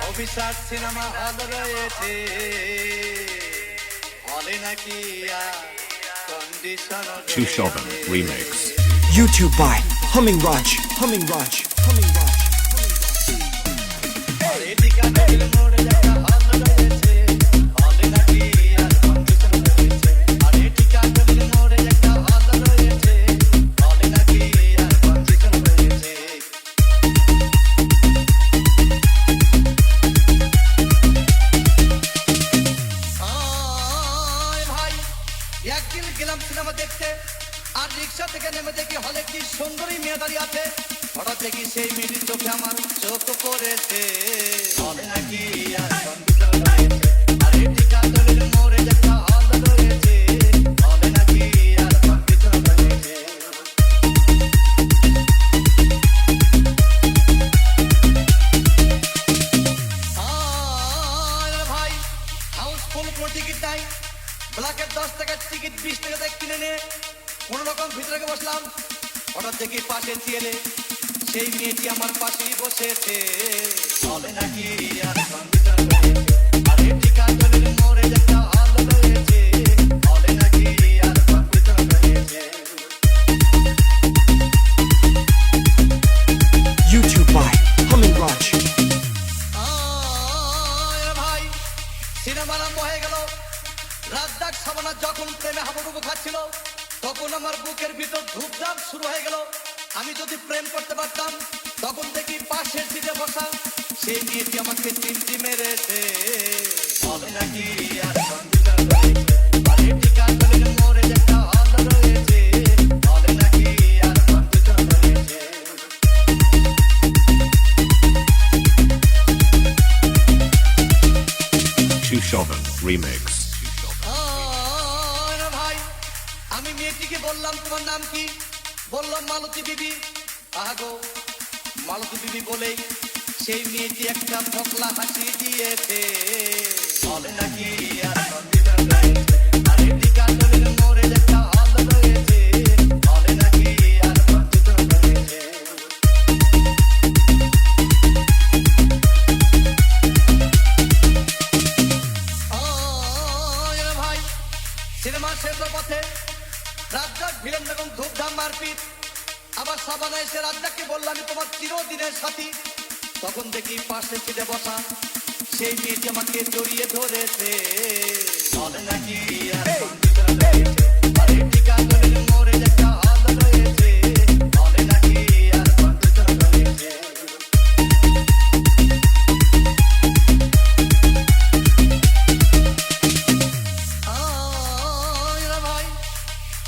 অভিশাপ cinema hall রয়েছে, হলে নাকি condition Chushovan Remix. YouTube by Humming Raj. Humming Raj. Humming Raj. আরে ঠিকানা দিলে মোড়ে একটা হল রয়েছে, হলে নাকি কন্ডিশন রয়েছে। আরে ঠিকানা দিলে মোড়ে একটা হল রয়েছে, হলে নাকি কন্ডিশন রয়েছে। একদিন গেলাম সিনেমা দেখতে, আর রিক্সা থেকে নেমে দেখি হলে কি সুন্দরী মেয়ে দাঁড়িয়ে আছে। হঠাৎ দেখি সেই মেয়েটির চোখে আমার চোখ পড়েছে, হলে নাকি কন্ডিশন রয়েছে। আরে ঠিকাদারের মোড়ে একটা হল রয়েছে, হলে নাকি কন্ডিশন রয়েছে। ভাই হাউসফুল কোনো টিকিট নাই, ব্ল্যাকের 10 টাকার টিকিট 20 টাকা দিয়ে কিনে নিয়ে কোন রকম ভিতরে বসলাম। হঠাৎ দেখি পাশে চেয়ে সেই মেয়েটি আমার পাশেই বসেছে, হলে নাকি কন্ডিশন রয়েছে। আরে ঠিকাদারের মোড়ে একটা হল রয়েছে, হলে নাকি কন্ডিশন রয়েছে। YouTube by Humming Raj. ভাই সিনেমা আরম্ভ হয়ে গেল। রাজ্জাক সাবানা যখন প্রেমে হাবুডুবু খাচ্ছিল, তখন আমার বুকের ভিতর ধূপধাপ শুরু হয়ে গেল। আমি যদি প্রেম করতে পারতাম, তখন দেখি পাশের সিটে বসা সেই মেয়েটি আমাকে চিমটি মেরেছে, হলে নাকি কন্ডিশন রয়েছে। আরে ঠিকাদারের মোড়ে একটা হল রয়েছে, হলে নাকি কন্ডিশন রয়েছে। Chushovan Remix. ভাই আমি মেয়েটিকে বললাম তোমার নাম কি? বললাম মালতী বিবি। আগো মালতী বিবি বলেই সেই মেয়েটি একটা ফকলা হাসি দিয়েছে, হলে নাকি কন্ডিশন রয়েছে। আরে ঠিকাদারের মোড়ে একটা হল রয়েছে, হলে নাকি কন্ডিশন রয়েছে। ভাই সিনেমা শেষের পথে রাজ্জাক ভিলেন যখন ধূপধাম মারপিট, আবার সাবানা এসে রাজ্জাককে বললাম আমি তোমার চিরদিনের সাথী। তখন দেখি পাশে সিটে বসা সেই মেয়েটি আমাকে জড়িয়ে ধরেছে, হলে নাকি কন্ডিশন রয়েছে। আরে ঠিকাদারের মোড়ে একটা হল রয়েছে, হলে নাকি কন্ডিশন রয়েছে। ভাই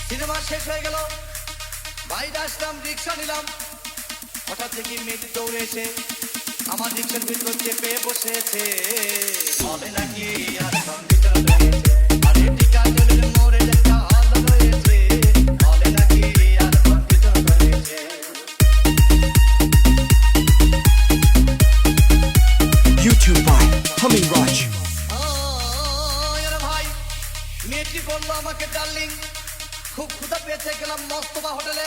সিনেমা শেষ হয়ে গেল, বাইরে আসলাম, রিক্সা নিলাম। হঠাৎ দেখি মেয়েটি দৌড়ে এসে আমার রিক্সার ভিতর চেপে বসেছে, হলে নাকি কন্ডিশন রয়েছে। আরে ঠিকাদারের মোড়ে একটা হল রয়েছে, হলে নাকি কন্ডিশন রয়েছে। YouTube by Humming Raj. ভাই মেয়েটি বললো আমাকে ডার্লিং খুব ক্ষুধা পেয়েছে, গেলাম মস্তবা হোটেলে,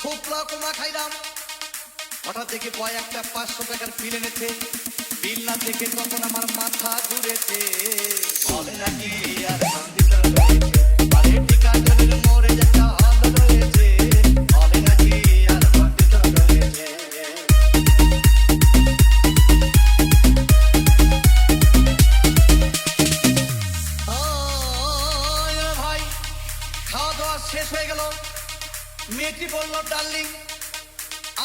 খুব রকমা খাইলাম। হঠাৎ দেখি বয় একটা 500 টাকার বিল এনেছে, বিল না দেখে তখন আমার মাথা ঘুরেছে, হলে নাকি কন্ডিশন রয়েছে। আরে ঠিকাদারের মোড়ে একটা হল রয়েছে, হলে নাকি কন্ডিশন রয়েছে। ভাই খাওয়া দাওয়া শেষ হয়ে গেল, মেয়েটি বলল ডার্লিং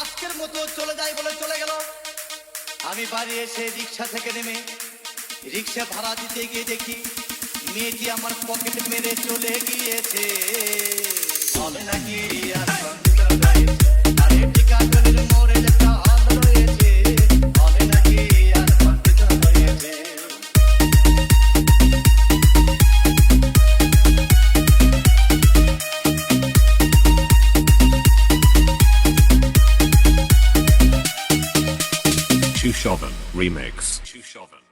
আজকের মতো চলে যাই বলে চলে গেল। আমি বাড়ি এসে রিক্সা থেকে নেমে রিক্সা ভাড়া দিতে গিয়ে দেখি মেয়েটি আমার পকেট মেরে চলে গিয়েছে, হলে নাকি কন্ডিশন রয়েছে। আরে ঠিকাদারের মোড়ে একটা হল রয়েছে, হলে নাকি কন্ডিশন রয়েছে। Chushovan Remix. Chushovan.